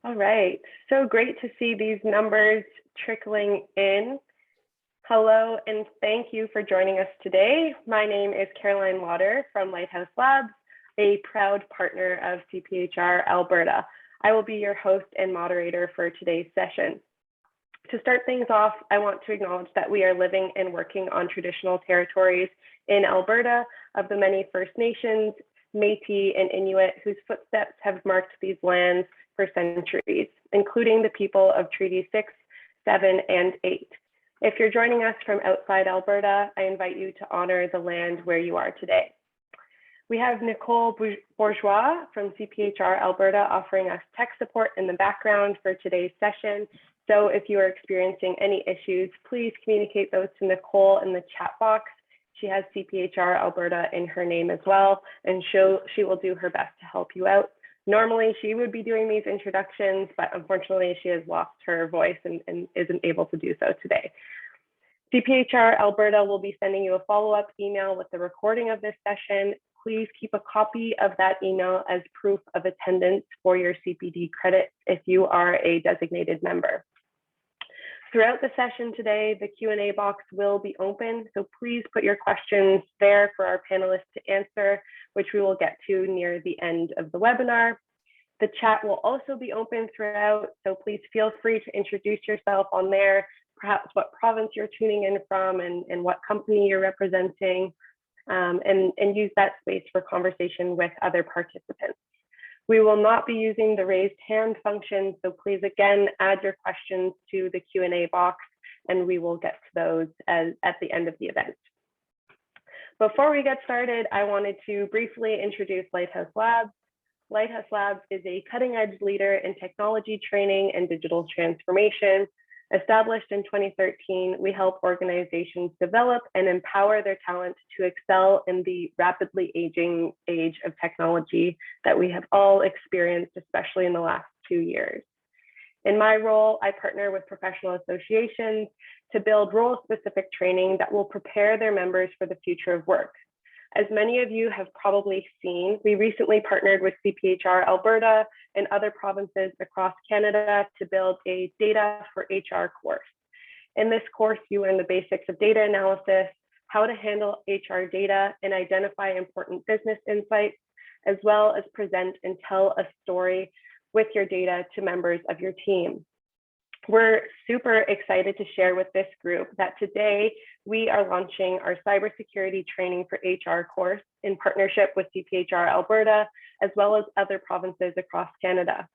All right, so great to see these numbers trickling in. Hello, and thank you for joining us today. My name is Caroline Lauder from Lighthouse Labs, a proud partner of CPHR Alberta. I will be your host and moderator for today's session. To start things off, I want to acknowledge that we are living and working on traditional territories in Alberta of the many First Nations, Métis, and Inuit whose footsteps have marked these lands for centuries, including the people of Treaty 6, 7, and 8. If you're joining us from outside Alberta, I invite you to honor the land where you are today. We have Nicole Bourgeois from CPHR Alberta offering us tech support in the background for today's session. So if you are experiencing any issues, please communicate those to Nicole in the chat box. She has CPHR Alberta in her name as well, and she will do her best to help you out. Normally, she would be doing these introductions, but unfortunately, she has lost her voice and isn't able to do so today. CPHR Alberta will be sending you a follow-up email with the recording of this session. Please keep a copy of that email as proof of attendance for your CPD credit if you are a designated member. Throughout the session today, the Q&A box will be open, so please put your questions there for our panelists to answer, which we will get to near the end of the webinar. The chat will also be open throughout, so please feel free to introduce yourself on there, perhaps what province you're tuning in from and what company you're representing, and use that space for conversation with other participants. We will not be using the raised hand function, so please again add your questions to the Q&A box and we will get to those at the end of the event. Before we get started, I wanted to briefly introduce Lighthouse Labs. Lighthouse Labs is a cutting-edge leader in technology training and digital transformation. Established in 2013, we help organizations develop and empower their talent to excel in the rapidly aging age of technology that we have all experienced, especially in the last 2 years. In my role, I partner with professional associations to build role-specific training that will prepare their members for the future of work. As many of you have probably seen, we recently partnered with CPHR Alberta and other provinces across Canada to build a Data for HR course. In this course, you learn the basics of data analysis, how to handle HR data and identify important business insights, as well as present and tell a story with your data to members of your team. We're super excited to share with this group that today we are launching our cybersecurity training for HR course in partnership with CPHR Alberta, as well as other provinces across Canada.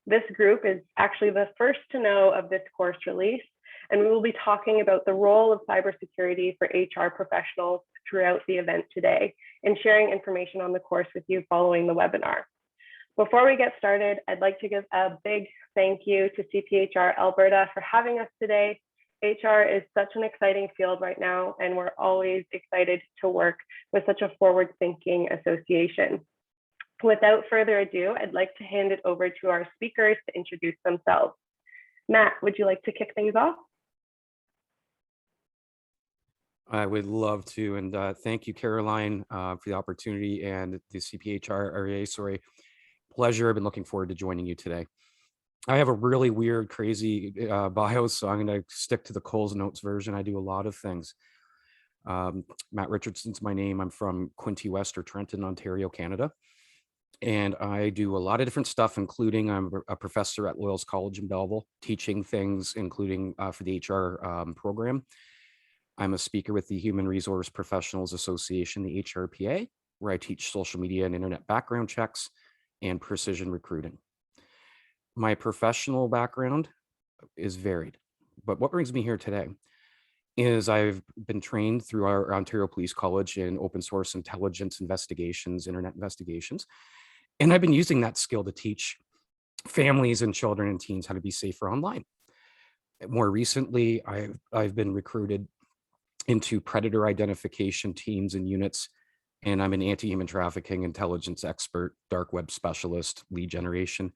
This group is actually the first to know of this course release, and we will be talking about the role of cybersecurity for HR professionals throughout the event today and sharing information on the course with you following the webinar. Before we get started, I'd like to give a big thank you to CPHR Alberta for having us today. HR is such an exciting field right now, and we're always excited to work with such a forward-thinking association. Without further ado, I'd like to hand it over to our speakers to introduce themselves. Matt, would you like to kick things off? I would love to, and thank you, Caroline, for the opportunity and the CPHR area. Pleasure. I've been looking forward to joining you today. I have a really weird, crazy bio, so I'm going to stick to the Coles Notes version. I do a lot of things. Matt Richardson's my name. I'm from Quinte West or Trenton, Ontario, Canada. And I do a lot of different stuff, including I'm a professor at Loyal's College in Belleville, teaching things, including for the HR program. I'm a speaker with the Human Resource Professionals Association, the HRPA, where I teach social media and internet background checks and precision recruiting. My professional background is varied, but what brings me here today is I've been trained through our Ontario Police College in open source intelligence investigations, internet investigations, and I've been using that skill to teach families and children and teens how to be safer online. More recently, I've been recruited into predator identification teams and units, and I'm an anti-human trafficking intelligence expert, dark web specialist, lead generation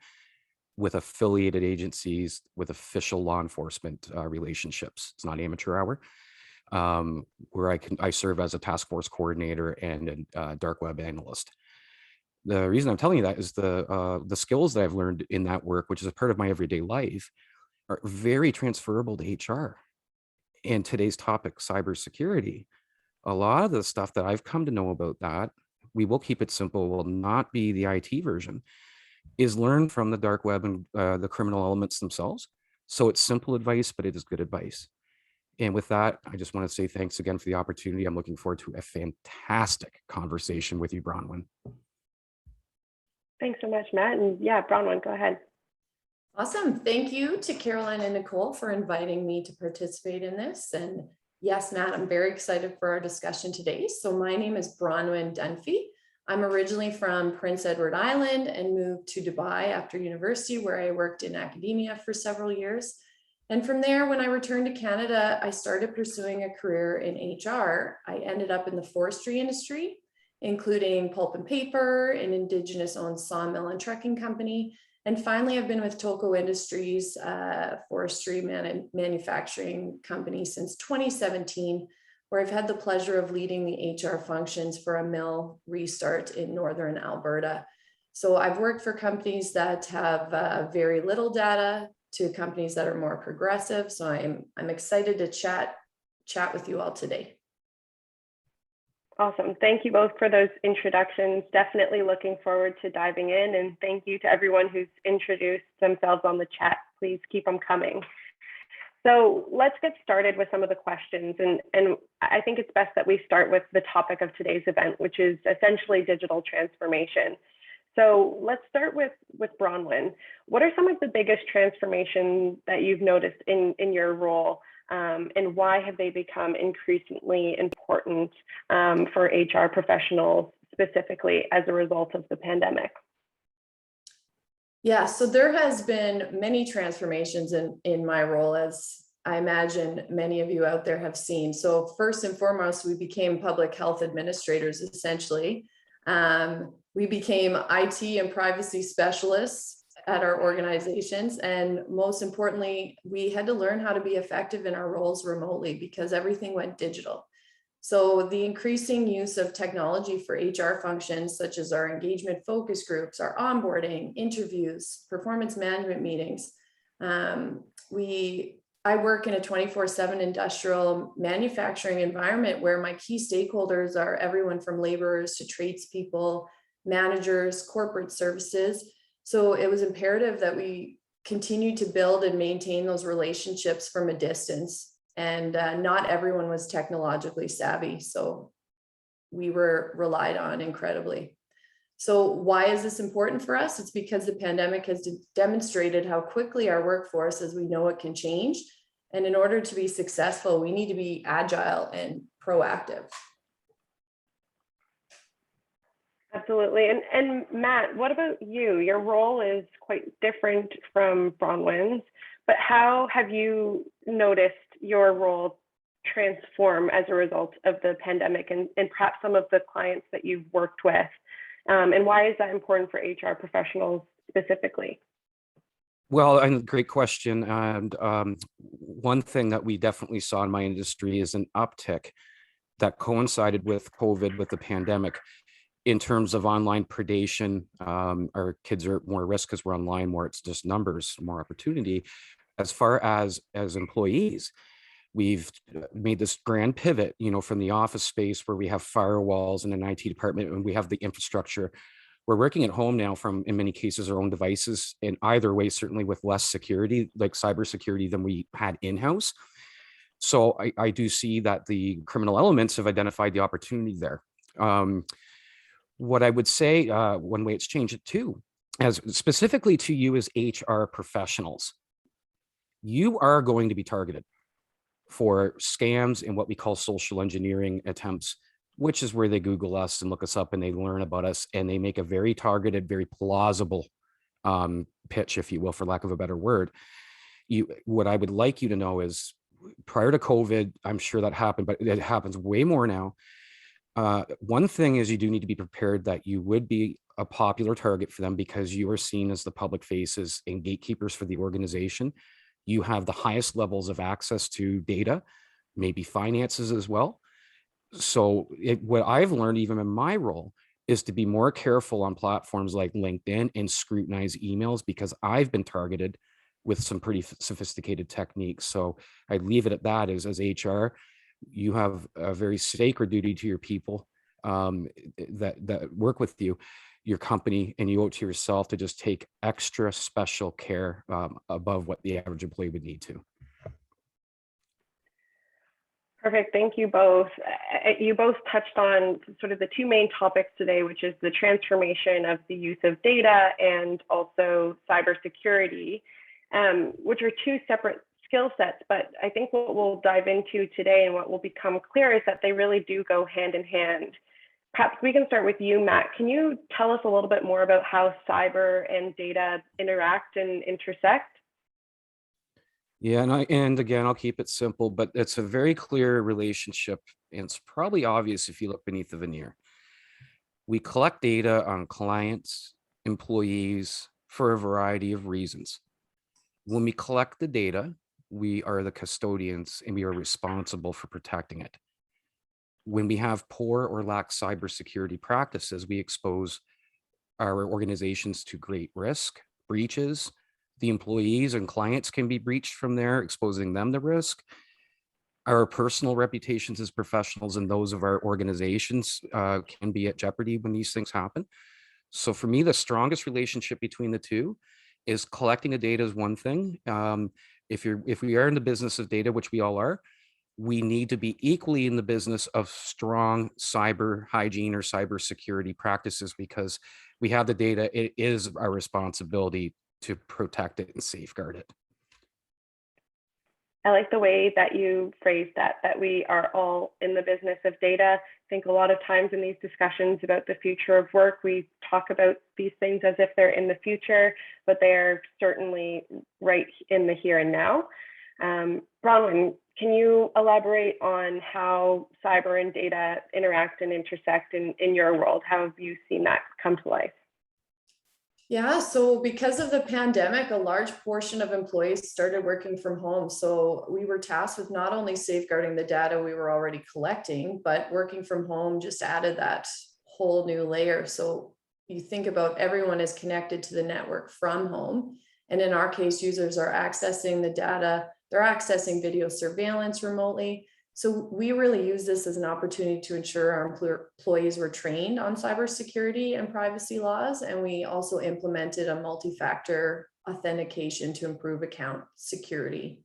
with affiliated agencies with official law enforcement relationships. It's not amateur hour. where I serve as a task force coordinator and a dark web analyst. The reason I'm telling you that is the skills that I've learned in that work, which is a part of my everyday life, are very transferable to HR. And today's topic, cybersecurity, a lot of the stuff that I've come to know about that, we will keep it simple, will not be the IT version, is learned from the dark web and the criminal elements themselves. So it's simple advice, but it is good advice. And with that, I just want to say thanks again for the opportunity. I'm looking forward to a fantastic conversation with you, Bronwyn. Thanks so much, Matt. And yeah, Bronwyn, go ahead. Awesome. Thank you to Caroline and Nicole for inviting me to participate in this. And yes, Matt, I'm very excited for our discussion today. So my name is Bronwyn Dunphy. I'm originally from Prince Edward Island and moved to Dubai after university, where I worked in academia for several years. And from there, when I returned to Canada, I started pursuing a career in HR. I ended up in the forestry industry, including pulp and paper, an Indigenous owned sawmill and trucking company. And finally, I've been with Tolko Industries, forestry manufacturing company since 2017, where I've had the pleasure of leading the HR functions for a mill restart in Northern Alberta. So I've worked for companies that have very little data to companies that are more progressive. So I'm excited to chat with you all today. Awesome. Thank you both for those introductions. Definitely looking forward to diving in. And thank you to everyone who's introduced themselves on the chat. Please keep them coming. So let's get started with some of the questions. And I think it's best that we start with the topic of today's event, which is essentially digital transformation. So let's start with Bronwyn. What are some of the biggest transformations that you've noticed in your role? And why have they become increasingly important for HR professionals, specifically as a result of the pandemic? Yeah, so there has been many transformations in my role, as I imagine many of you out there have seen. So first and foremost, we became public health administrators, essentially. We became IT and privacy specialists at our organizations. And most importantly, we had to learn how to be effective in our roles remotely because everything went digital. So the increasing use of technology for HR functions, such as our engagement focus groups, our onboarding, interviews, performance management meetings. I work in a 24/7 industrial manufacturing environment where my key stakeholders are everyone from laborers to tradespeople, managers, corporate services. So it was imperative that we continue to build and maintain those relationships from a distance. And not everyone was technologically savvy. So we were relied on incredibly. So why is this important for us? It's because the pandemic has demonstrated how quickly our workforce, as we know it, can change. And in order to be successful, we need to be agile and proactive. Absolutely. And Matt, what about you? Your role is quite different from Bronwyn's, but how have you noticed your role transform as a result of the pandemic and perhaps some of the clients that you've worked with? And why is that important for HR professionals specifically? Well, and great question. And one thing that we definitely saw in my industry is an uptick that coincided with COVID, with the pandemic, in terms of online predation. Our kids are at more risk because we're online more. It's just numbers, more opportunity. As far as employees, we've made this grand pivot, from the office space where we have firewalls and an IT department and we have the infrastructure. We're working at home now from, in many cases, our own devices, in either way, certainly with less security, like cybersecurity, than we had in-house. So I do see that the criminal elements have identified the opportunity there. What I would say, one way it's changed it too, as specifically to you as HR professionals, you are going to be targeted for scams and what we call social engineering attempts, which is where they Google us and look us up and they learn about us and they make a very targeted, very plausible pitch, if you will, for lack of a better word. What I would like you to know is, prior to COVID, I'm sure that happened, but it happens way more now. One thing is you do need to be prepared that you would be a popular target for them because you are seen as the public faces and gatekeepers for the organization. You have the highest levels of access to data. maybe finances as well. So what I've learned even in my role is to be more careful on platforms like LinkedIn and scrutinize emails, because I've been targeted with some pretty sophisticated techniques. So I leave it at that. As HR, you have a very sacred duty to your people that work with you, your company, and you owe it to yourself to just take extra special care above what the average employee would need to. Perfect. Thank you both. You both touched on sort of the two main topics today, which is the transformation of the use of data and also cybersecurity, which are two separate skill sets. But I think what we'll dive into today and what will become clear is that they really do go hand in hand. Perhaps we can start with you, Matt. Can you tell us a little bit more about how cyber and data interact and intersect? Yeah, and again, I'll keep it simple, but it's a very clear relationship, and it's probably obvious if you look beneath the veneer. We collect data on clients, employees, for a variety of reasons. When we collect the data, we are the custodians and we are responsible for protecting it. When we have poor or lack cybersecurity practices, we expose our organizations to great risk, breaches. The employees and clients can be breached from there, exposing them to risk. Our personal reputations as professionals and those of our organizations can be at jeopardy when these things happen. So for me, the strongest relationship between the two is collecting the data is one thing. If we are in the business of data, which we all are, we need to be equally in the business of strong cyber hygiene or cyber security practices, because we have the data. It is our responsibility to protect it and safeguard it. I like the way that you phrased that we are all in the business of data. I think a lot of times in these discussions about the future of work, we talk about these things as if they're in the future, but they are certainly right in the here and now. Bronwyn, can you elaborate on how cyber and data interact and intersect in your world? How have you seen that come to life? Yeah, so because of the pandemic, a large portion of employees started working from home. So we were tasked with not only safeguarding the data we were already collecting, but working from home just added that whole new layer. So you think about everyone is connected to the network from home. And in our case, users are accessing the data, they're accessing video surveillance remotely. So we really use this as an opportunity to ensure our employees were trained on cybersecurity and privacy laws. And we also implemented a multi-factor authentication to improve account security.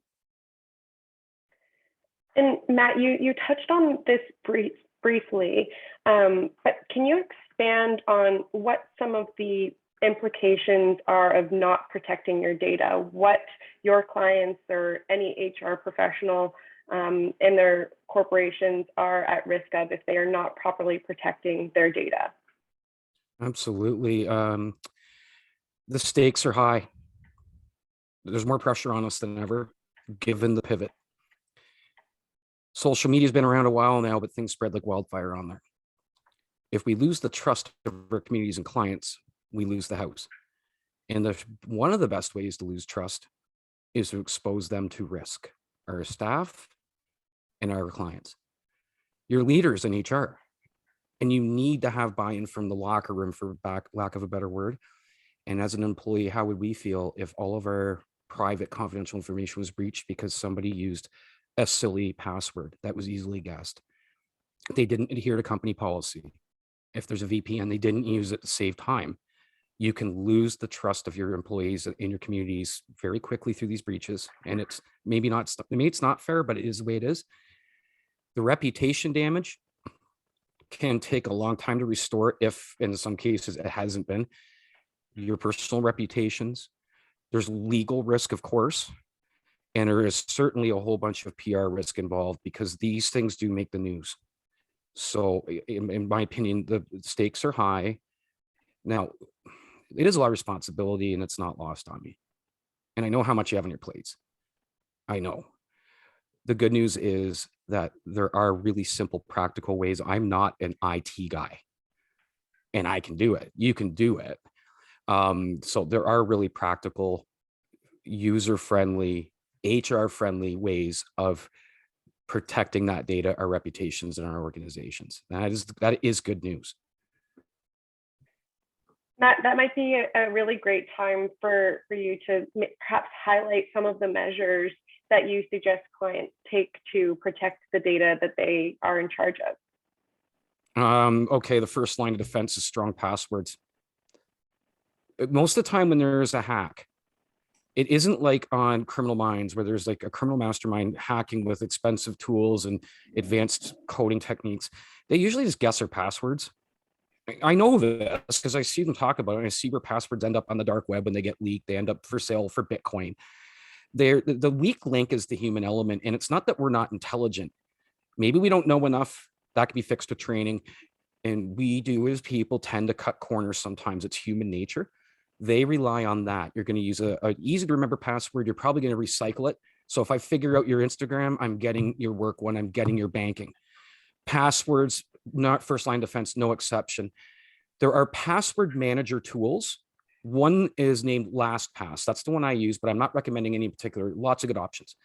And Matt, you touched on this briefly, but can you expand on what some of the implications are of not protecting your data, what your clients or any HR professional and their corporations are at risk of if they are not properly protecting their data? Absolutely. The stakes are high. There's more pressure on us than ever, given the pivot. Social media's been around a while now, but things spread like wildfire on there. If we lose the trust of our communities and clients, we lose the house. And one of the best ways to lose trust is to expose them to risk, our staff and our clients. Your leaders in HR, and you need to have buy-in from the locker room, for lack of a better word. And as an employee, how would we feel if all of our private confidential information was breached because somebody used a silly password that was easily guessed? They didn't adhere to company policy. If there's a VPN, they didn't use it to save time. You can lose the trust of your employees in your communities very quickly through these breaches. And it's maybe it's not fair, but it is the way it is. The reputation damage can take a long time to restore if, in some cases, it hasn't been. Your personal reputations, there's legal risk, of course, and there is certainly a whole bunch of PR risk involved, because these things do make the news. So in my opinion, the stakes are high. Now, it is a lot of responsibility, and it's not lost on me. And I know how much you have on your plates. I know. The good news is that there are really simple, practical ways. I'm not an IT guy, and I can do it. You can do it. So there are really practical, user-friendly, HR-friendly ways of protecting that data, our reputations, and our organizations. That is good news. That might be a really great time for you to perhaps highlight some of the measures that you suggest clients take to protect the data that they are in charge of. Okay, the first line of defense is strong passwords. Most of the time when there's a hack, it isn't like on Criminal Minds where there's like a criminal mastermind hacking with expensive tools and advanced coding techniques. They usually just guess their passwords. I know this because I see them talk about it. And I see where passwords end up on the dark web when they get leaked. They end up for sale for Bitcoin. The weak link is the human element. And it's not that we're not intelligent. Maybe we don't know enough. That could be fixed with training. And we do as people tend to cut corners sometimes. It's human nature. They rely on that. You're going to use a easy to remember password. You're probably going to recycle it. So if I figure out your Instagram, I'm getting your work one, I'm getting your banking. Passwords, not first line defense, no exception. There are password manager tools. One is named LastPass. That's the one I use, but I'm not recommending any particular. Lots of good options.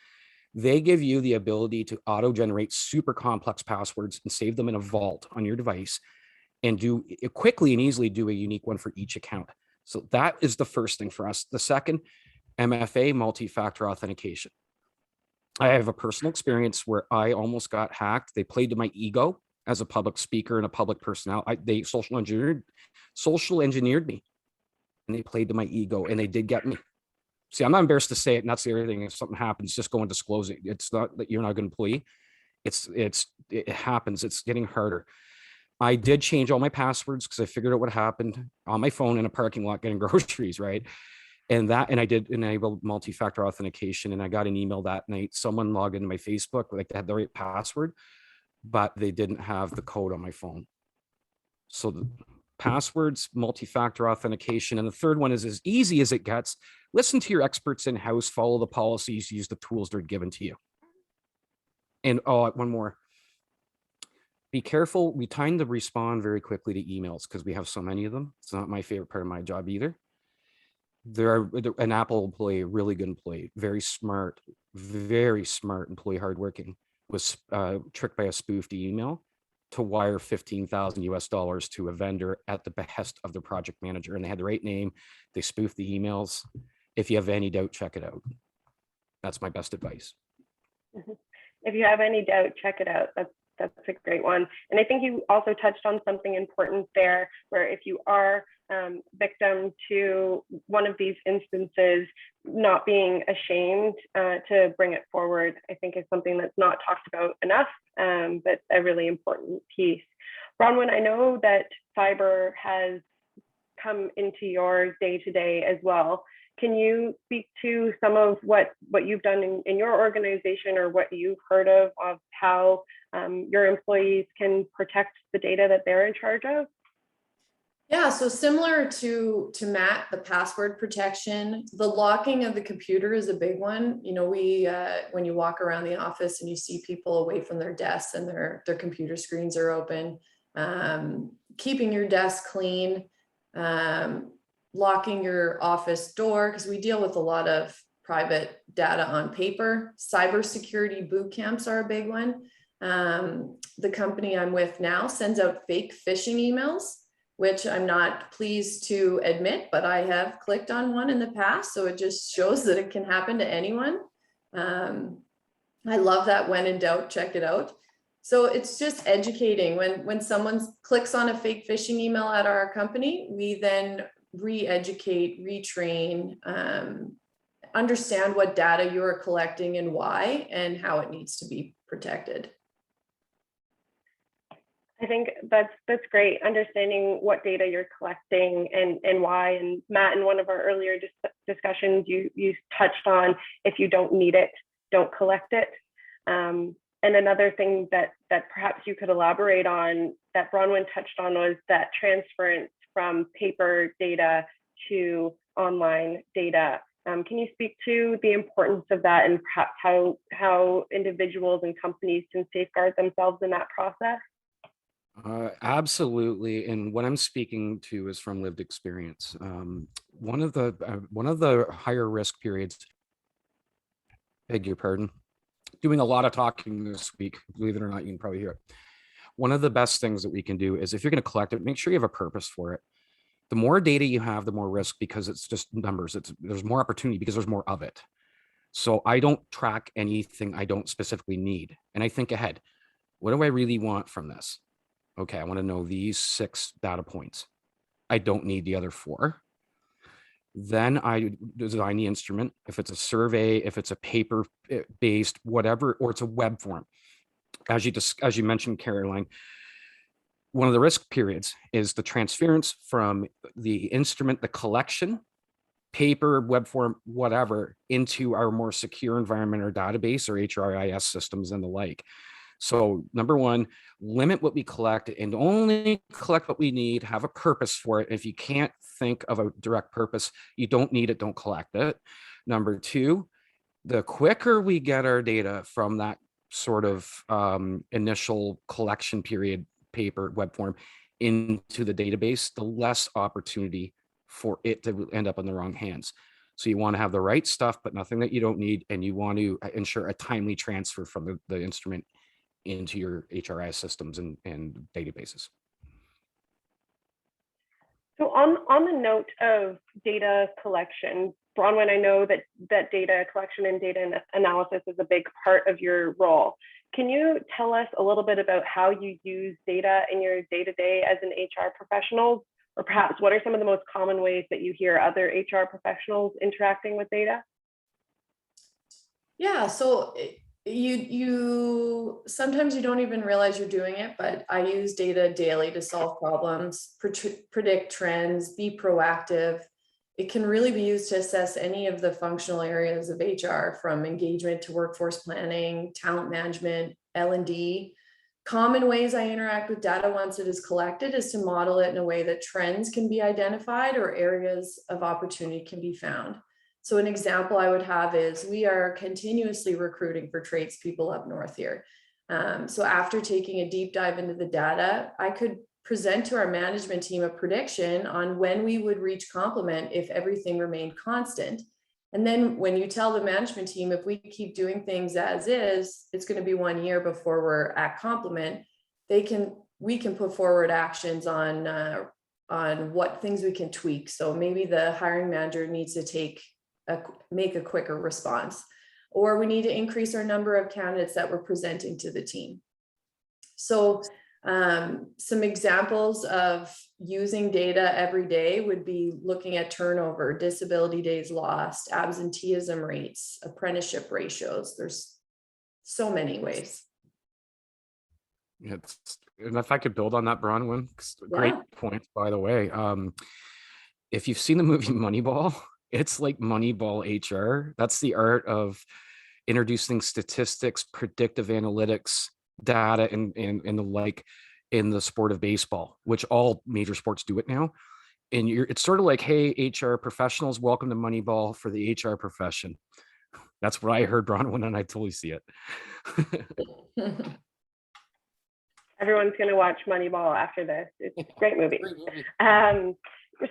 They give you the ability to auto-generate super complex passwords and save them in a vault on your device and do quickly and easily do a unique one for each account. So that is the first thing for us. The second, MFA, multi-factor authentication. I have a personal experience where I almost got hacked. They played to my ego as a public speaker and a public personality. They social engineered me, and they played to my ego, and they did get me. See, I'm not embarrassed to say it, and that's the other thing. If something happens, just go and disclose it. It's not that you're not a good employee. It happens. It's getting harder. I did change all my passwords because I figured out what happened on my phone in a parking lot getting groceries, right? And I did enable multi-factor authentication, and I got an email that night. Someone logged into my Facebook, like they had the right password, but they didn't have the code on my phone. So the passwords, multi-factor authentication, and the third one is as easy as it gets. Listen to your experts in-house, follow the policies, use the tools that are given to you. And one more. Be careful. We tend to respond very quickly to emails because we have so many of them. It's not my favorite part of my job either. An Apple employee, a really good employee, very smart employee, hardworking, was tricked by a spoofed email to wire $15,000 to a vendor at the behest of the project manager. And they had the right name. They spoofed the emails. If you have any doubt, check it out. That's my best advice. If you have any doubt, check it out. That's a great one. And I think you also touched on something important there, where if you are victim to one of these instances, not being ashamed to bring it forward, I think is something that's not talked about enough, but a really important piece. Bronwyn, I know that cyber has come into your day-to-day as well. Can you speak to some of what you've done in your organization, or what you've heard of how your employees can protect the data that they're in charge of? Yeah, so similar to Matt, the password protection, the locking of the computer is a big one. You know, when you walk around the office and you see people away from their desks and their computer screens are open, keeping your desk clean, locking your office door, because we deal with a lot of private data on paper. Cybersecurity boot camps are a big one. The company I'm with now sends out fake phishing emails, which I'm not pleased to admit, but I have clicked on one in the past. So it just shows that it can happen to anyone. I love that when in doubt, check it out. So it's just educating. When someone clicks on a fake phishing email at our company, we then re-educate, retrain, understand what data you're collecting and why, and how it needs to be protected. I think that's great, understanding what data you're collecting and why. And Matt, in one of our earlier discussions, you touched on, if you don't need it, don't collect it. And another thing that perhaps you could elaborate on that Bronwyn touched on was that transference from paper data to online data. Can you speak to the importance of that, and perhaps how individuals and companies can safeguard themselves in that process? Absolutely, and what I'm speaking to is from lived experience. One of the higher risk periods, beg your pardon, doing a lot of talking this week. Believe it or not, you can probably hear it. One of the best things that we can do is if you're going to collect it, make sure you have a purpose for it. The more data you have, the more risk, because it's just numbers. There's more opportunity because there's more of it. So I don't track anything I don't specifically need. And I think ahead, what do I really want from this? Okay, I want to know these 6 data points. I don't need the other 4. Then I design the instrument. If it's a survey, if it's a paper based, whatever, or it's a web form. As you mentioned, Caroline, one of the risk periods is the transference from the instrument, the collection, paper, web form, whatever, into our more secure environment or database or HRIS systems and the like. So number one, limit what we collect and only collect what we need, have a purpose for it. If you can't think of a direct purpose, you don't need it, don't collect it. Number two, the quicker we get our data from that sort of initial collection period, paper, web form, into the database, the less opportunity for it to end up in the wrong hands. So you want to have the right stuff, but nothing that you don't need. And you want to ensure a timely transfer from the instrument into your HRIS systems and databases. So on the note of data collection, Bronwyn, I know that data collection and data analysis is a big part of your role. Can you tell us a little bit about how you use data in your day-to-day as an HR professional? Or perhaps what are some of the most common ways that you hear other HR professionals interacting with data? Yeah, so you sometimes you don't even realize you're doing it, but I use data daily to solve problems, predict trends, be proactive. It can really be used to assess any of the functional areas of HR, from engagement to workforce planning, talent management, L&D. Common ways I interact with data once it is collected is to model it in a way that trends can be identified or areas of opportunity can be found. So an example I would have is we are continuously recruiting for tradespeople up north here. So after taking a deep dive into the data, I could present to our management team a prediction on when we would reach complement if everything remained constant. And then when you tell the management team, if we keep doing things as is, it's going to be 1 year before we're at complement, we can put forward actions on what things we can tweak. So maybe the hiring manager needs to make a quicker response, or we need to increase our number of candidates that we're presenting to the team. So some examples of using data every day would be looking at turnover, disability days lost, absenteeism rates, apprenticeship ratios. There's so many ways. And if I could build on that, Bronwyn, great point, by the way. If you've seen the movie Moneyball, it's like Moneyball HR. That's the art of introducing statistics, predictive analytics, data, and the like in the sport of baseball, which all major sports do it now. And it's sort of like, hey, HR professionals, welcome to Moneyball for the HR profession. That's what I heard, Bronwyn, and I totally see it. Everyone's going to watch Moneyball after this. It's a great movie.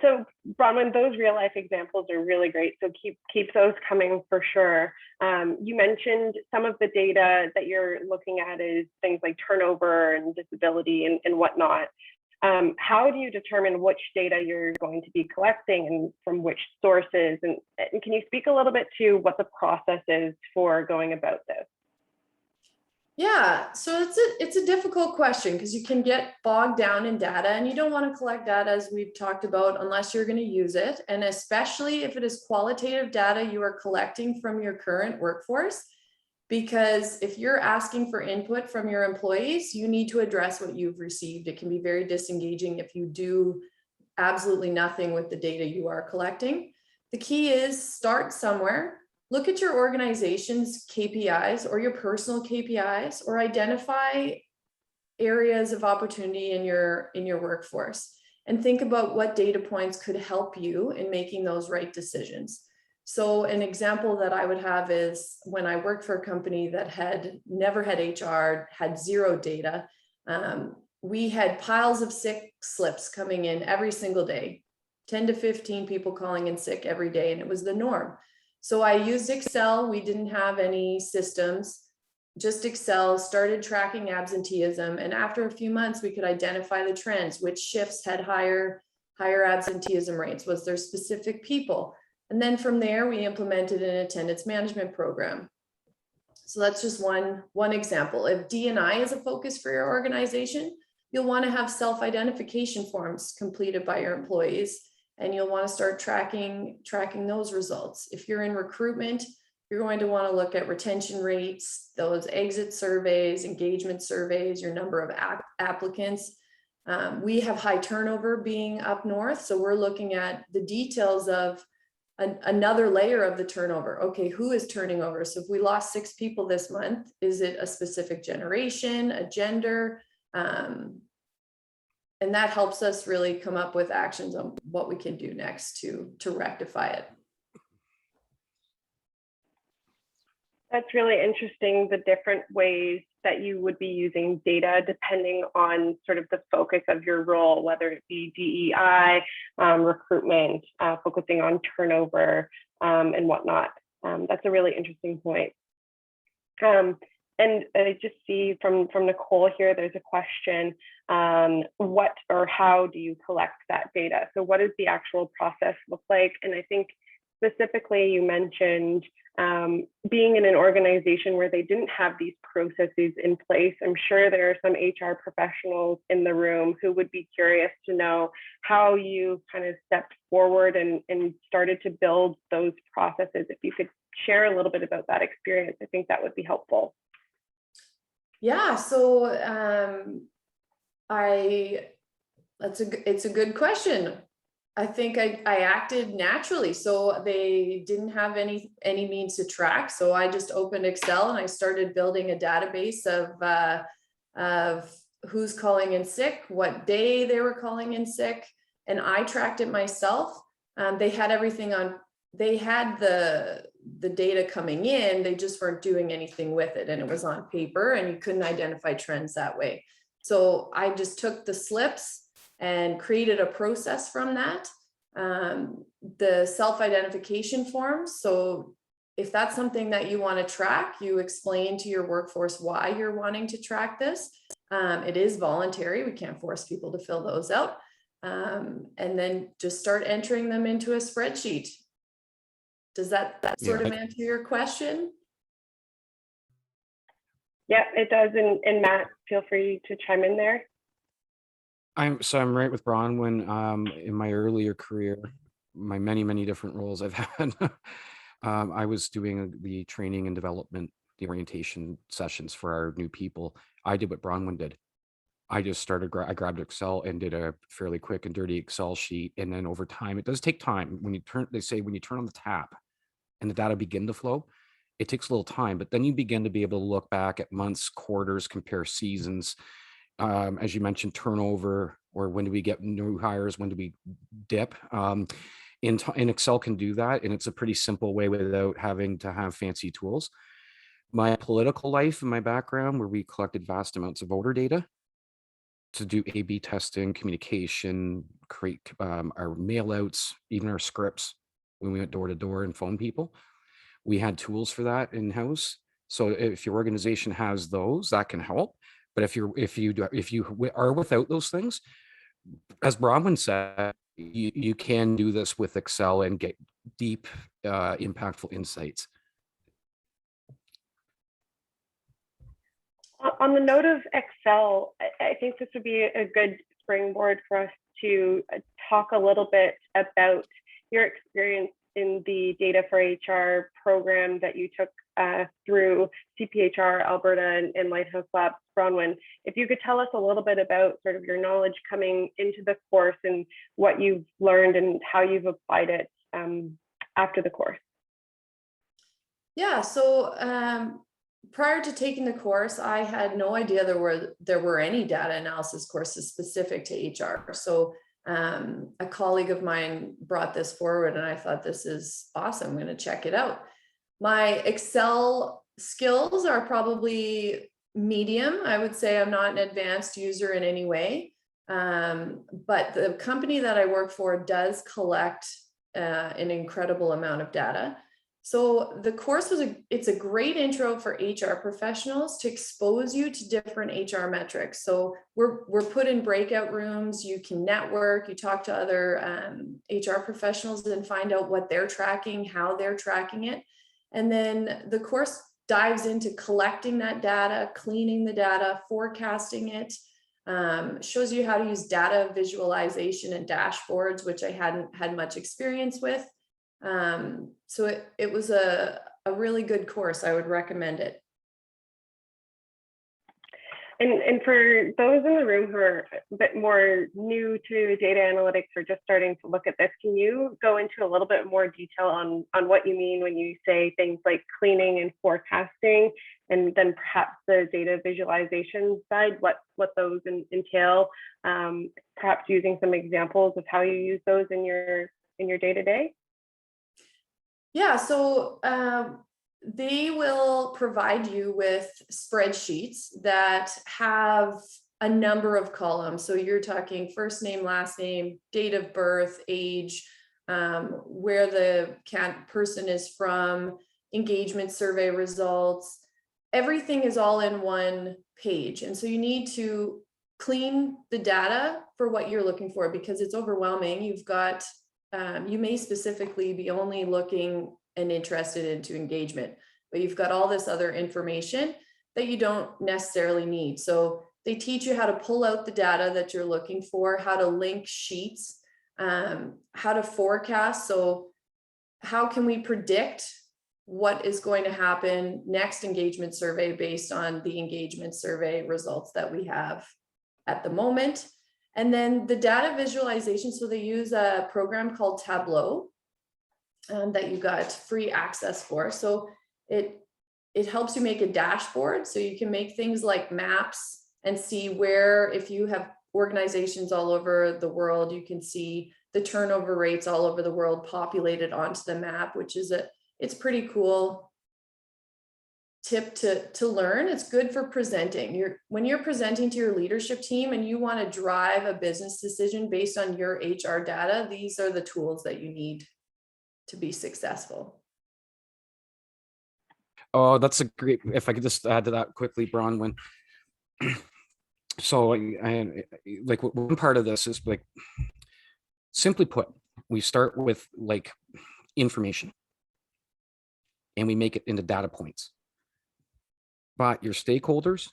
So Bronwyn, those real life examples are really great. So keep those coming for sure. You mentioned some of the data that you're looking at is things like turnover and disability and whatnot. How do you determine which data you're going to be collecting and from which sources? And can you speak a little bit to what the process is for going about this? Yeah, so it's a difficult question because you can get bogged down in data, and you don't want to collect data, as we've talked about, unless you're going to use it. And especially if it is qualitative data you are collecting from your current workforce, because if you're asking for input from your employees, you need to address what you've received. It can be very disengaging if you do absolutely nothing with the data you are collecting. The key is start somewhere. Look at your organization's KPIs or your personal KPIs, or identify areas of opportunity in your workforce, and think about what data points could help you in making those right decisions. So an example that I would have is when I worked for a company that had never had HR, had zero data. We had piles of sick slips coming in every single day, 10 to 15 people calling in sick every day, and it was the norm. So I used Excel. We didn't have any systems. just Excel, started tracking absenteeism. And after a few months, we could identify the trends, which shifts had higher absenteeism rates. Was there specific people? And then from there, we implemented an attendance management program. So that's just one example. If D&I is a focus for your organization, you'll want to have self-identification forms completed by your employees, and you'll want to start tracking those results. If you're in recruitment, you're going to want to look at retention rates, those exit surveys, engagement surveys, your number of applicants. We have high turnover being up north, so we're looking at the details of another layer of the turnover. Okay, who is turning over? So if we lost 6 people this month, is it a specific generation, a gender? And that helps us really come up with actions on what we can do next to rectify it. That's really interesting, the different ways that you would be using data depending on sort of the focus of your role, whether it be DEI, recruitment, focusing on turnover and whatnot. That's a really interesting point. And I just see from Nicole here, there's a question, what or how do you collect that data? So what does the actual process look like? And I think specifically you mentioned being in an organization where they didn't have these processes in place. I'm sure there are some HR professionals in the room who would be curious to know how you kind of stepped forward and started to build those processes. If you could share a little bit about that experience, I think that would be helpful. Yeah, so it's a good question. I think I acted naturally. So they didn't have any means to track. So I just opened Excel and I started building a database of who's calling in sick, what day they were calling in sick. And I tracked it myself. They had everything on, they had the data coming in, they just weren't doing anything with it. And it was on paper and you couldn't identify trends that way. So I just took the slips and created a process from that. The self-identification forms. So if that's something that you want to track, you explain to your workforce why you're wanting to track this. It is voluntary. We can't force people to fill those out. And then just start entering them into a spreadsheet. Does that sort of answer your question? Yeah, it does. And Matt, feel free to chime in there. I'm right with Bronwyn. In my earlier career, my many different roles I've had, I was doing the training and development, the orientation sessions for our new people. I did what Bronwyn did. I just started, I grabbed Excel and did a fairly quick and dirty Excel sheet. And then over time, it does take time. When you turn, they say when you turn on the tap and the data begin to flow, it takes a little time, but then you begin to be able to look back at months, quarters, compare seasons. As you mentioned, turnover, or when do we get new hires? When do we dip? In Excel can do that. And it's a pretty simple way without having to have fancy tools. My political life and my background, where we collected vast amounts of voter data to do A/B testing, communication, create our mail outs, even our scripts when we went door to door and phone people. We had tools for that in-house. So if your organization has those, that can help. But if you are without those things, as Bronwyn said, you can do this with Excel and get deep, impactful insights. On the note of Excel, I think this would be a good springboard for us to talk a little bit about your experience in the Data for HR program that you took through CPHR Alberta and Lighthouse Labs. Bronwyn, if you could tell us a little bit about sort of your knowledge coming into the course and what you've learned and how you've applied it after the course. Yeah, so prior to taking the course, I had no idea there were any data analysis courses specific to HR. So a colleague of mine brought this forward and I thought, this is awesome. I'm going to check it out. My Excel skills are probably medium. I would say I'm not an advanced user in any way. But the company that I work for does collect an incredible amount of data. So the course it's a great intro for HR professionals to expose you to different HR metrics. So we're put in breakout rooms, you can network, you talk to other HR professionals and find out what they're tracking, how they're tracking it. And then the course dives into collecting that data, cleaning the data, forecasting it, shows you how to use data visualization and dashboards, which I hadn't had much experience with. So it was a really good course. I would recommend it. And for those in the room who are a bit more new to data analytics or just starting to look at this, can you go into a little bit more detail on what you mean when you say things like cleaning and forecasting, and then perhaps the data visualization side, what those entail, perhaps using some examples of how you use those in your day-to-day? Yeah, so they will provide you with spreadsheets that have a number of columns. So you're talking first name, last name, date of birth, age, where the person is from, engagement survey results. Everything is all in one page. And so you need to clean the data for what you're looking for because it's overwhelming. You've got you may specifically be only looking and interested into engagement, but you've got all this other information that you don't necessarily need. So they teach you how to pull out the data that you're looking for, how to link sheets, how to forecast. So how can we predict what is going to happen next engagement survey based on the engagement survey results that we have at the moment? And then the data visualization, so they use a program called Tableau that you got free access for. So it helps you make a dashboard so you can make things like maps and see where, if you have organizations all over the world, you can see the turnover rates all over the world populated onto the map, which is it's pretty cool tip to learn. It's good for presenting. When you're presenting to your leadership team and you want to drive a business decision based on your HR data, these are the tools that you need to be successful. Oh, that's a great, if I could just add to that quickly, Bronwyn. So I like one part of this is like, simply put, we start with like information and we make it into data points. But your stakeholders,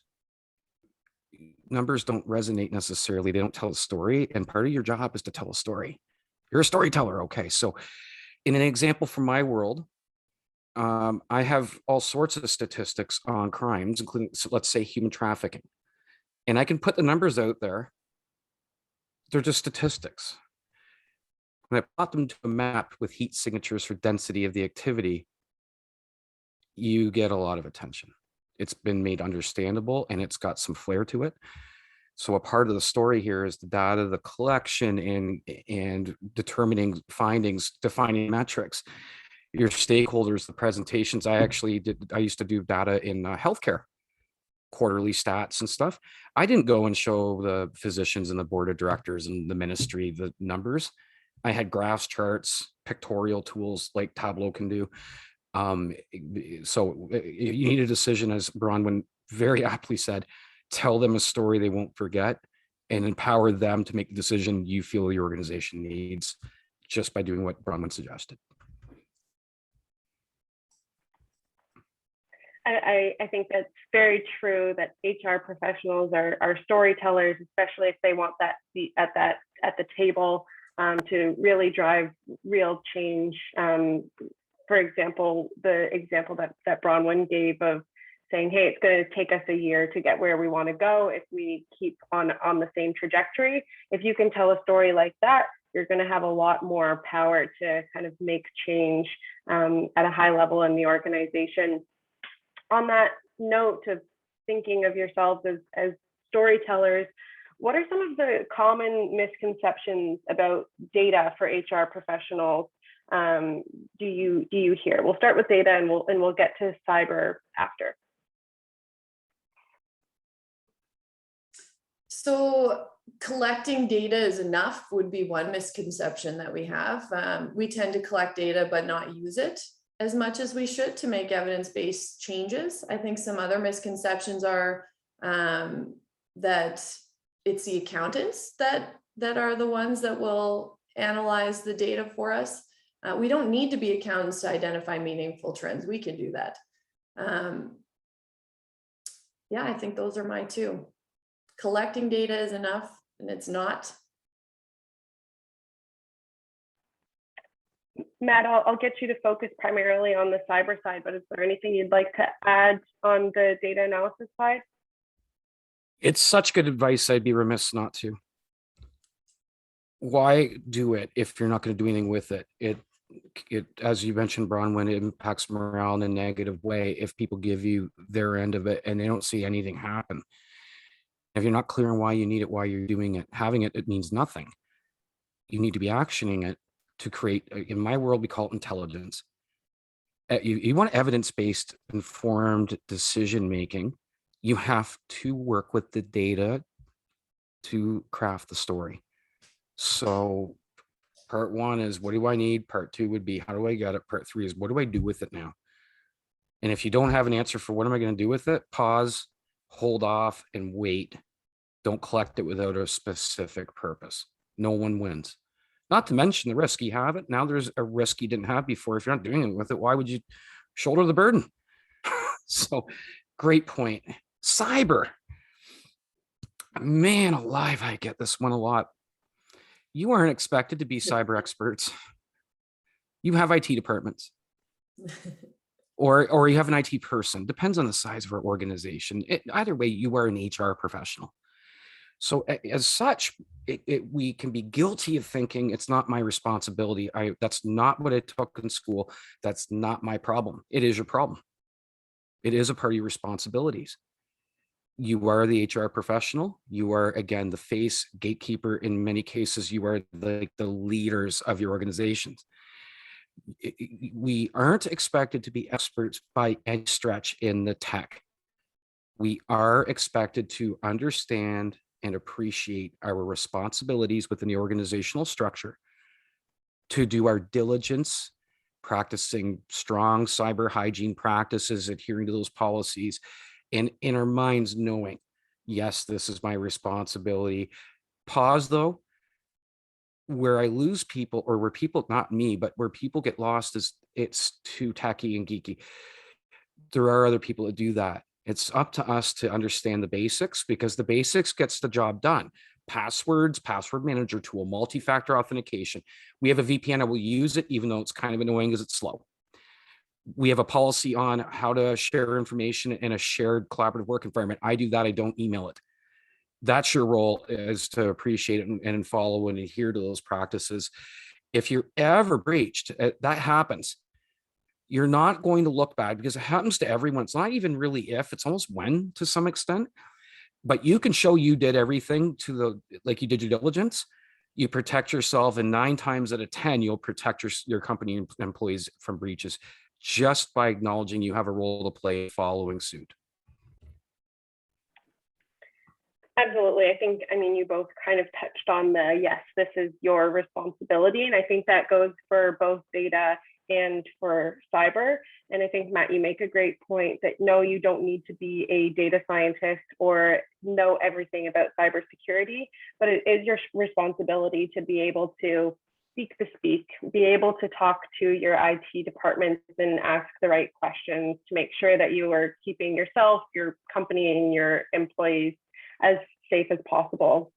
numbers don't resonate necessarily. They don't tell a story. And part of your job is to tell a story. You're a storyteller. Okay. So in an example from my world, I have all sorts of statistics on crimes, including, so let's say, human trafficking. And I can put the numbers out there. They're just statistics. When I plot them to a map with heat signatures for density of the activity, you get a lot of attention. It's been made understandable and it's got some flair to it. So a part of the story here is the data, the collection, and determining findings, defining metrics. Your stakeholders, the presentations. I used to do data in healthcare, quarterly stats and stuff. I didn't go and show the physicians and the board of directors and the ministry the numbers. I had graphs, charts, pictorial tools like Tableau can do. So you need a decision, as Bronwyn very aptly said, tell them a story they won't forget and empower them to make the decision you feel the organization needs just by doing what Bronwyn suggested. I think that's very true, that HR professionals are storytellers, especially if they want that seat at the table to really drive real change. For example, the example that Bronwyn gave of saying, hey, it's going to take us a year to get where we want to go if we keep on the same trajectory. If you can tell a story like that, you're going to have a lot more power to kind of make change at a high level in the organization. On that note of thinking of yourselves as storytellers, what are some of the common misconceptions about data for HR professionals do you hear? We'll start with data and we'll get to cyber after. So collecting data is enough would be one misconception that we have. We tend to collect data but not use it. as much as we should to make evidence-based changes. I think some other misconceptions are that it's the accountants that are the ones that will analyze the data for us. We don't need to be accountants to identify meaningful trends. We can do that. Yeah, I think those are my two. Collecting data is enough, and it's not. Matt, I'll get you to focus primarily on the cyber side, but is there anything you'd like to add on the data analysis side? It's such good advice. I'd be remiss not to. Why do it if you're not going to do anything with it? It, as you mentioned, Bronwyn, it impacts morale in a negative way if people give you their end of it and they don't see anything happen. If you're not clear on why you need it, why you're doing it, having it, it means nothing. You need to be actioning it to create, in my world, we call it intelligence. You want evidence-based, informed decision-making. You have to work with the data to craft the story. So part one is, what do I need? Part two would be, how do I get it? Part three is, what do I do with it now? And if you don't have an answer for what am I going to do with it, pause, hold off, and wait. Don't collect it without a specific purpose. No one wins. Not to mention the risk. You have it. Now there's a risk you didn't have before. If you're not doing it with it, why would you shoulder the burden? So great point. Cyber. Man alive, I get this one a lot. You aren't expected to be cyber experts. You have IT departments. Or you have an IT person. Depends on the size of our organization. Either way, you are an HR professional. So as such, we can be guilty of thinking it's not my responsibility. That's not what I took in school. That's not my problem. It is your problem. It is a part of your responsibilities. You are the HR professional. You are, again, the face, gatekeeper. In many cases, you are the leaders of your organizations. We aren't expected to be experts by any stretch in the tech. We are expected to understand and appreciate our responsibilities within the organizational structure, to do our diligence, practicing strong cyber hygiene practices, adhering to those policies, and in our minds knowing, yes, this is my responsibility. Pause though. Where I lose people, or where people, not me, but where people get lost is it's too techy and geeky. There are other people that do that. It's up to us to understand the basics, because the basics gets the job done. Passwords, password manager tool, multi-factor authentication. We have a VPN. I will use it, even though it's kind of annoying because it's slow. We have a policy on how to share information in a shared collaborative work environment. I do that. I don't email it. That's your role, is to appreciate it and follow and adhere to those practices. If you're ever breached, that happens. You're not going to look bad, because it happens to everyone. It's not even really if, it's almost when, to some extent. But you can show you did everything like you did your diligence. You protect yourself, and 9 times out of 10, you'll protect your company employees from breaches, just by acknowledging you have a role to play following suit. Absolutely. I mean, you both kind of touched on yes, this is your responsibility. And I think that goes for both data and for cyber. And I think, Matt, you make a great point that no, you don't need to be a data scientist or know everything about cybersecurity, but it is your responsibility to be able to speak the speak, be able to talk to your IT departments and ask the right questions to make sure that you are keeping yourself, your company, and your employees as safe as possible.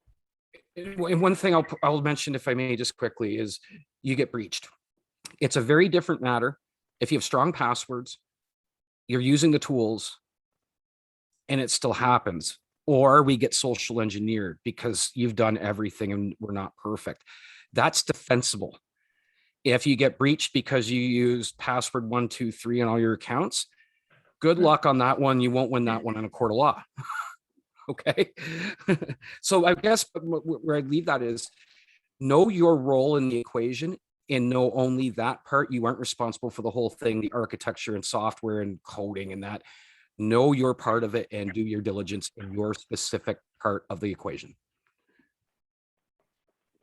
And one thing I'll mention, if I may, just quickly, is you get breached. It's a very different matter if you have strong passwords, you're using the tools, and it still happens, or we get social engineered because you've done everything and we're not perfect. That's defensible. If you get breached because you use password 123 on all your accounts, good luck on that one. You won't win that one in a court of law. Okay. So I guess where I'd leave that is, know your role in the equation and know only that part. You aren't responsible for the whole thing, the architecture and software and coding and that. Know your part of it and do your diligence in your specific part of the equation.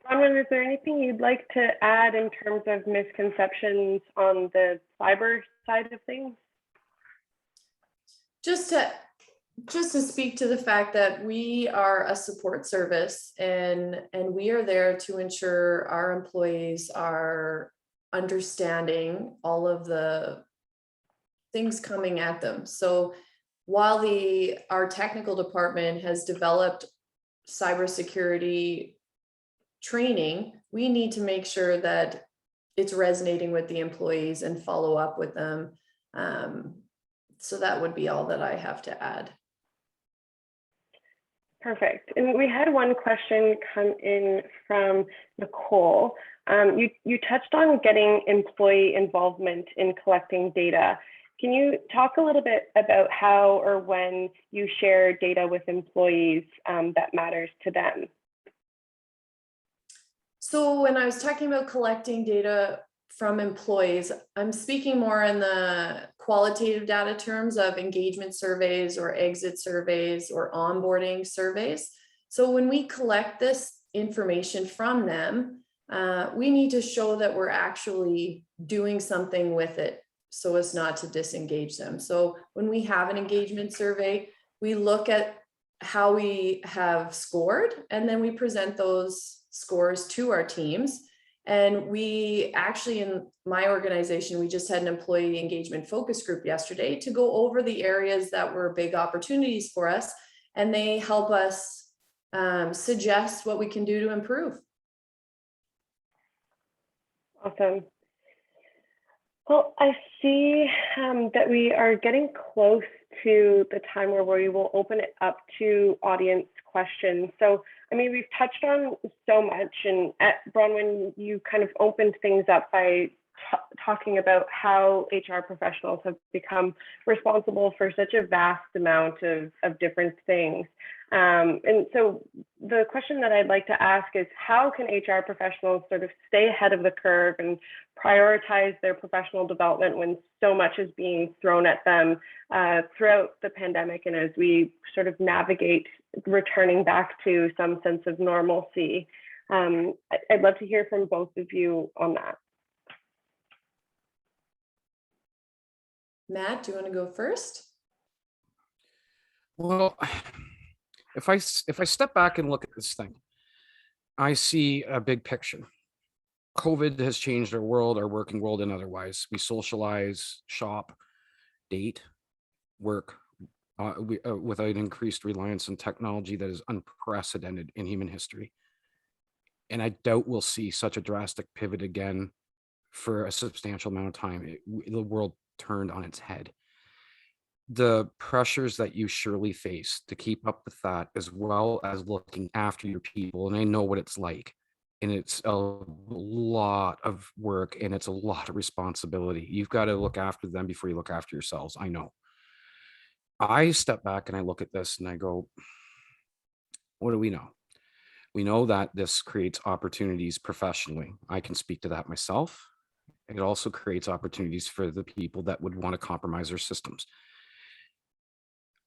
Bronwyn, is there anything you'd like to add in terms of misconceptions on the cyber side of things? Just to speak to the fact that we are a support service, and we are there to ensure our employees are understanding all of the things coming at them. So while our technical department has developed cybersecurity training, we need to make sure that it's resonating with the employees and follow up with them. So that would be all that I have to add. Perfect. And we had one question come in from Nicole. You touched on getting employee involvement in collecting data. Can you talk a little bit about how or when you share data with employees that matters to them? So when I was talking about collecting data from employees, I'm speaking more in the qualitative data terms of engagement surveys or exit surveys or onboarding surveys. So when we collect this information from them, we need to show that we're actually doing something with it so as not to disengage them. So when we have an engagement survey, we look at how we have scored, and then we present those scores to our teams. And we actually, in my organization, we just had an employee engagement focus group yesterday to go over the areas that were big opportunities for us. And they help us suggest what we can do to improve. Awesome. Well, I see that we are getting close to the time where we will open it up to audience questions. So, I mean, we've touched on so much, and at Bronwyn, you kind of opened things up by talking about how HR professionals have become responsible for such a vast amount of different things. And so the question that I'd like to ask is, how can HR professionals sort of stay ahead of the curve and prioritize their professional development when so much is being thrown at them throughout the pandemic, and as we sort of navigate returning back to some sense of normalcy? I'd love to hear from both of you on that. Matt, do you want to go first? Well, if I step back and look at this thing, I see a big picture. COVID has changed our world, our working world, and otherwise. We socialize, shop, date, work without increased reliance on technology that is unprecedented in human history. And I doubt we'll see such a drastic pivot again for a substantial amount of time. The world turned on its head. The pressures that you surely face to keep up with that, as well as looking after your people, and I know what it's like, and it's a lot of work and it's a lot of responsibility. You've got to look after them before you look after yourselves. I know. I step back and I look at this and I go, what do we know? We know that this creates opportunities professionally. I can speak to that myself. It also creates opportunities for the people that would want to compromise their systems.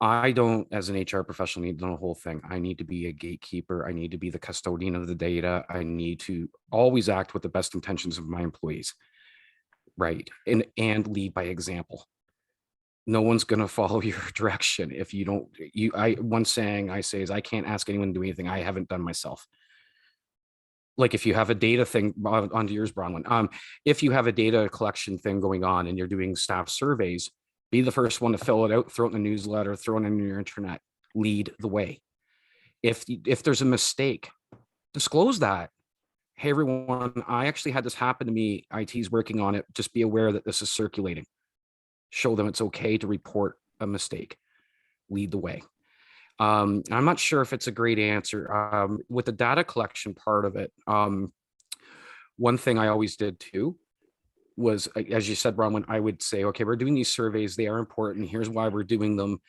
I don't, as an HR professional, need to know the whole thing. I need to be a gatekeeper. I need to be the custodian of the data. I need to always act with the best intentions of my employees, right? And lead by example. No one's going to follow your direction if you don't. One saying I say is, I can't ask anyone to do anything I haven't done myself. Like if you have a data thing onto yours, Bronwyn, if you have a data collection thing going on and you're doing staff surveys, be the first one to fill it out, throw it in the newsletter, throw it in your internet, lead the way. If there's a mistake, disclose that. Hey, everyone, I actually had this happen to me. IT's working on it. Just be aware that this is circulating. Show them it's okay to report a mistake. Lead the way. I'm not sure if it's a great answer. With the data collection part of it, one thing I always did too was, as you said, Bronwyn, I would say, okay, we're doing these surveys. They are important. Here's why we're doing them.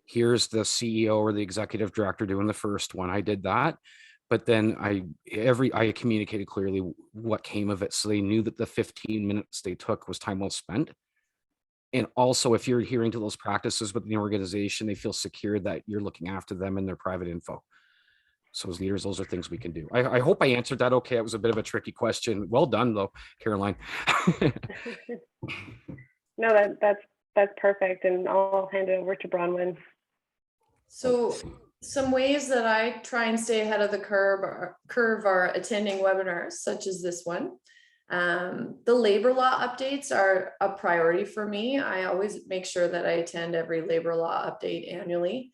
Here's the CEO or the executive director doing the first one. I did that. But then I communicated clearly what came of it. So they knew that the 15 minutes they took was time well spent. And also, if you're adhering to those practices within the organization, they feel secure that you're looking after them and their private info. So as leaders, those are things we can do. I hope I answered that okay. It was a bit of a tricky question. Well done, though, Caroline. No, that's perfect, and I'll hand it over to Bronwyn. So some ways that I try and stay ahead of the curve are attending webinars such as this one. The labor law updates are a priority for me. I always make sure that I attend every labor law update annually,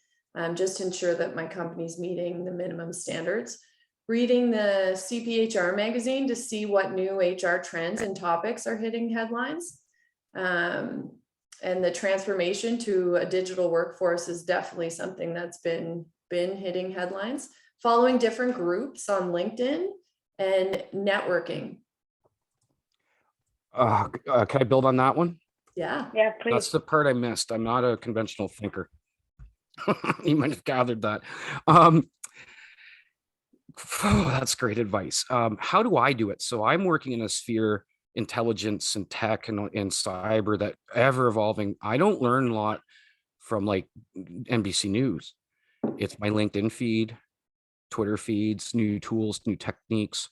just to ensure that my company's meeting the minimum standards. Reading the CPHR magazine to see what new HR trends and topics are hitting headlines. And the transformation to a digital workforce is definitely something that's been hitting headlines. Following different groups on LinkedIn and networking. Can I build on that one? Yeah, Please. That's the part I missed. I'm not a conventional thinker. You might have gathered that. That's great advice. How do I do it? So I'm working in a sphere, intelligence and tech and cyber, that ever evolving. I don't learn a lot from like NBC News. It's my LinkedIn feed, Twitter feeds, new tools, new techniques.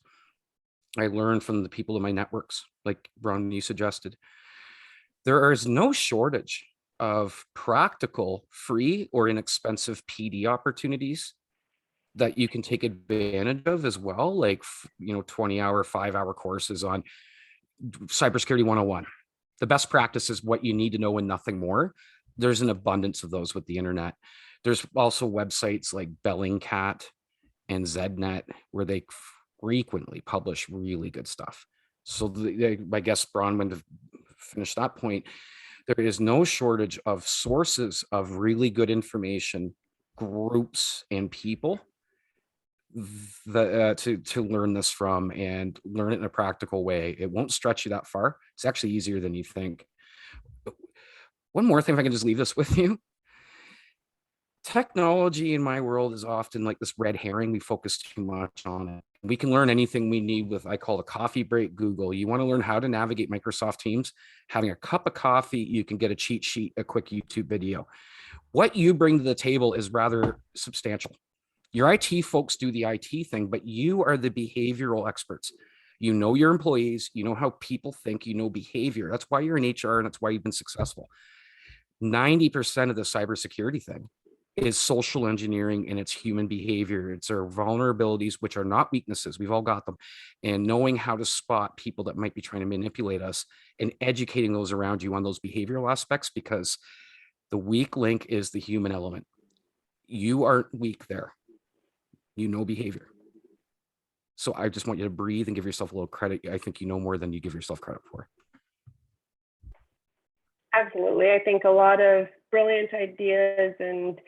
I learn from the people in my networks, like Bronwyn suggested. There is no shortage of practical, free or inexpensive PD opportunities that you can take advantage of as well, like 20-hour, 5-hour courses on cybersecurity 101. The best practice is what you need to know and nothing more. There's an abundance of those with the internet. There's also websites like Bellingcat and Zednet where they frequently publish really good stuff. So I guess, Bronwyn, to finish that point, there is no shortage of sources of really good information, groups and people to learn this from, and learn it in a practical way. It won't stretch you that far. It's actually easier than you think. One more thing, if I can just leave this with you. Technology in my world is often like this red herring. We focus too much on it. We can learn anything we need with, I call, a coffee break Google. You want to learn how to navigate Microsoft Teams, having a cup of coffee, you can get a cheat sheet, a quick YouTube video. What you bring to the table is rather substantial. Your IT folks do the IT thing, but you are the behavioral experts. You know your employees, you know how people think, you know behavior. That's why you're in HR and that's why you've been successful. 90% of the cybersecurity thing is social engineering, and it's human behavior. It's our vulnerabilities, which are not weaknesses. We've all got them. And knowing how to spot people that might be trying to manipulate us and educating those around you on those behavioral aspects, because the weak link is the human element. You aren't weak there. You know behavior. So I just want you to breathe and give yourself a little credit. I think you know more than you give yourself credit for. Absolutely. I think a lot of brilliant ideas and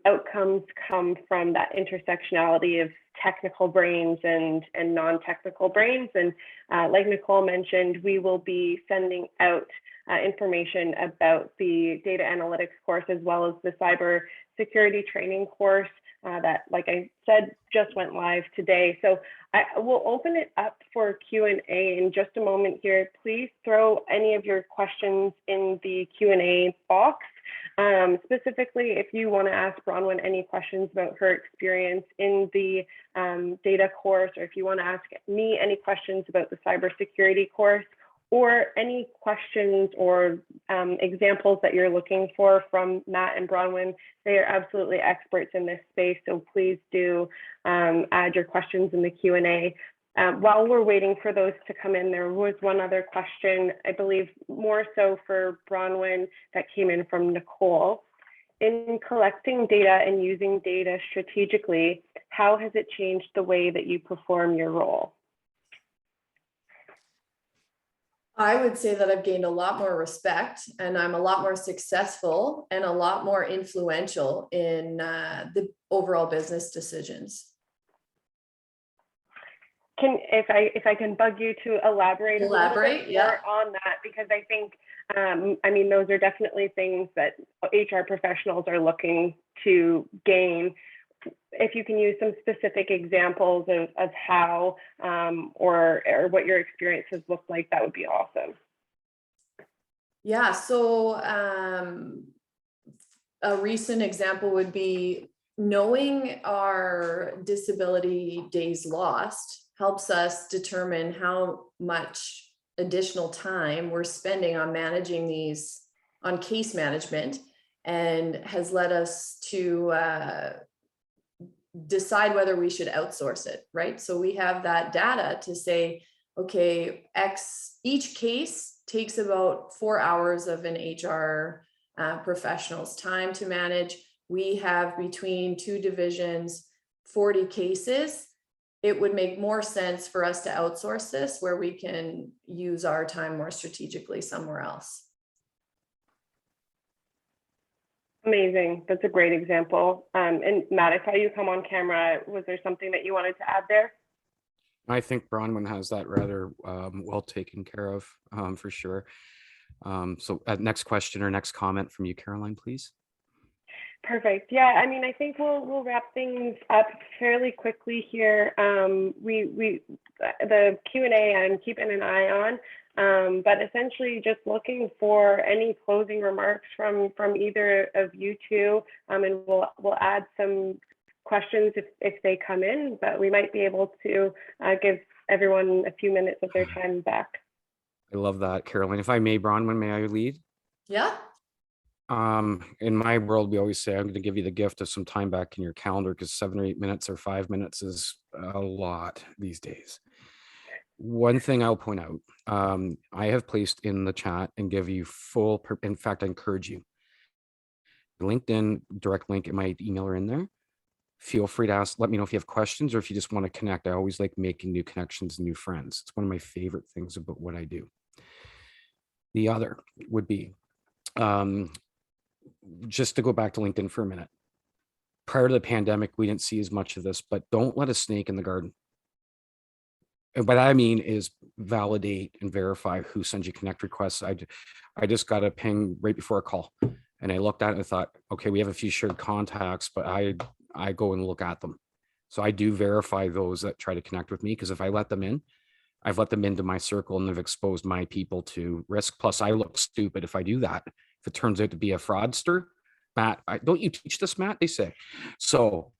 outcomes come from that intersectionality of technical brains and non-technical brains. And like Nicole mentioned, we will be sending out information about the data analytics course, as well as the cyber security training course that, like I said, just went live today. So I will open it up for Q&A in just a moment here. Please throw any of your questions in the Q&A box. Specifically, if you want to ask Bronwyn any questions about her experience in the data course, or if you want to ask me any questions about the cybersecurity course, or any questions or examples that you're looking for from Matt and Bronwyn, they are absolutely experts in this space. So please do add your questions in the Q&A. While we're waiting for those to come in, there was one other question, I believe more so for Bronwyn, that came in from Nicole. In collecting data and using data strategically, how has it changed the way that you perform your role? I would say that I've gained a lot more respect, and I'm a lot more successful and a lot more influential in the overall business decisions. If I can bug you to elaborate a little bit more on that, because I think, I mean, those are definitely things that HR professionals are looking to gain. If you can use some specific examples of how or what your experience has looked like, that would be awesome. Yeah, so a recent example would be knowing our disability days lost helps us determine how much additional time we're spending on managing these, on case management, and has led us to decide whether we should outsource it, right? So we have that data to say, okay, each case takes about 4 hours of an HR professional's time to manage. We have between 2 divisions, 40 cases. It would make more sense for us to outsource this, where we can use our time more strategically somewhere else. Amazing. That's a great example. And Matt, I saw you come on camera. Was there something that you wanted to add there? I think Bronwyn has that rather well taken care of, for sure. So next question or next comment from you, Caroline, please. Perfect. Yeah, I mean, I think we'll wrap things up fairly quickly here. The Q&A I'm keeping an eye on, but essentially just looking for any closing remarks from either of you two, and we'll add some questions if they come in, but we might be able to give everyone a few minutes of their time back. I love that, Caroline. If I may, Bronwyn, may I lead? Yeah. In my world, we always say, I'm going to give you the gift of some time back in your calendar, because 7 or 8 minutes or 5 minutes is a lot these days. One thing I'll point out, I have placed in the chat and give you full, in fact, I encourage you, LinkedIn direct link, in my email are in there. Feel free to ask, let me know if you have questions or if you just want to connect. I always like making new connections and new friends. It's one of my favorite things about what I do. The other would be, just to go back to LinkedIn for a minute. Prior to the pandemic, we didn't see as much of this, but don't let a snake in the garden. And what I mean is validate and verify who sends you connect requests. I just got a ping right before a call, and I looked at it and I thought, okay, we have a few shared contacts, but I go and look at them. So I do verify those that try to connect with me, because if I let them in, I've let them into my circle and have exposed my people to risk. Plus, I look stupid if I do that. If it turns out to be a fraudster, Matt, don't you teach this, Matt? They say. So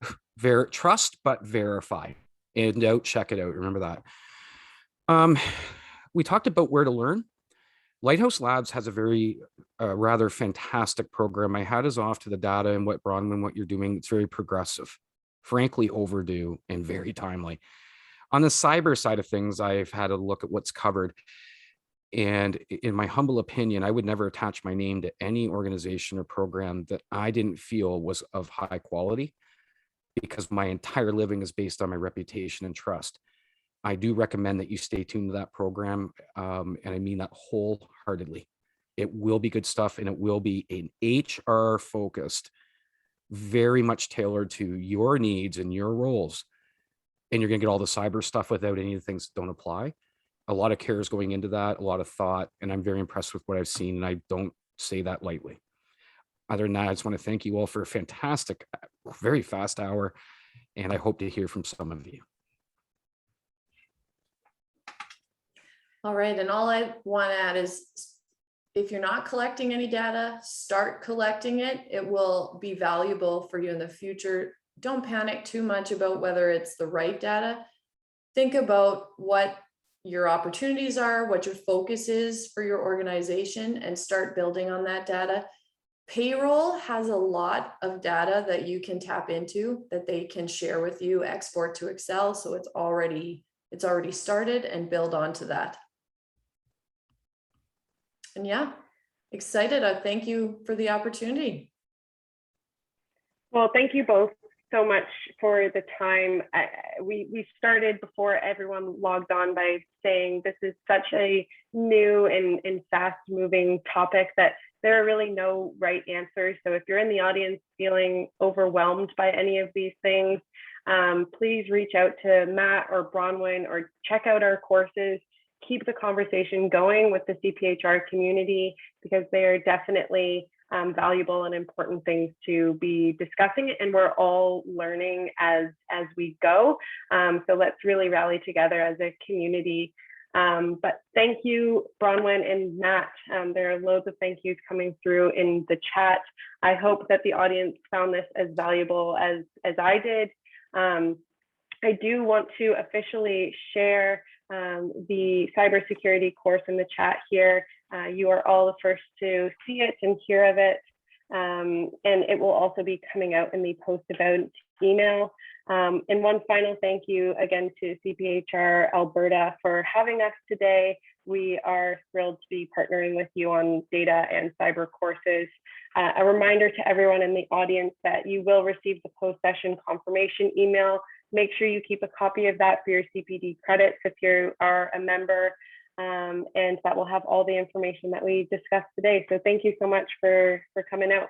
trust, but verify. In doubt, check it out. Remember that. We talked about where to learn. Lighthouse Labs has a very rather fantastic program. My hat is off to the data and what Bronwyn, what you're doing. It's very progressive, frankly overdue, and very timely. On the cyber side of things, I've had a look at what's covered. And in my humble opinion, I would never attach my name to any organization or program that I didn't feel was of high quality, because my entire living is based on my reputation and trust. I do recommend that you stay tuned to that program. And I mean that wholeheartedly. It will be good stuff, and it will be an HR focused, very much tailored to your needs and your roles. And you're going to get all the cyber stuff without any of the things that don't apply. A lot of care is going into that, a lot of thought, and I'm very impressed with what I've seen, and I don't say that lightly. Other than that, I just want to thank you all for a fantastic, very fast hour, and I hope to hear from some of you. All right, and all I want to add is, if you're not collecting any data, start collecting it. It will be valuable for you in the future. Don't panic too much about whether it's the right data. Think about what your opportunities are, what your focus is for your organization, and start building on that data. Payroll has a lot of data that you can tap into, that they can share with you, export to Excel. So it's already started, and build onto that. And yeah, excited. I thank you for the opportunity. Well, thank you both so much for the time. We started before everyone logged on by saying this is such a new and fast moving topic that there are really no right answers. So if you're in the audience feeling overwhelmed by any of these things, please reach out to Matt or Bronwyn, or check out our courses. Keep the conversation going with the CPHR community, because they are definitely valuable and important things to be discussing, and we're all learning as we go. So let's really rally together as a community. But thank you, Bronwyn and Matt. There are loads of thank yous coming through in the chat. I hope that the audience found this as valuable as I did. I do want to officially share the cybersecurity course in the chat here. You are all the first to see it and hear of it. And it will also be coming out in the post about email. And one final thank you again to CPHR Alberta for having us today. We are thrilled to be partnering with you on data and cyber courses. A reminder to everyone in the audience that you will receive the post-session confirmation email. Make sure you keep a copy of that for your CPD credits if you are a member, and that will have all the information that we discussed today. So thank you so much for coming out.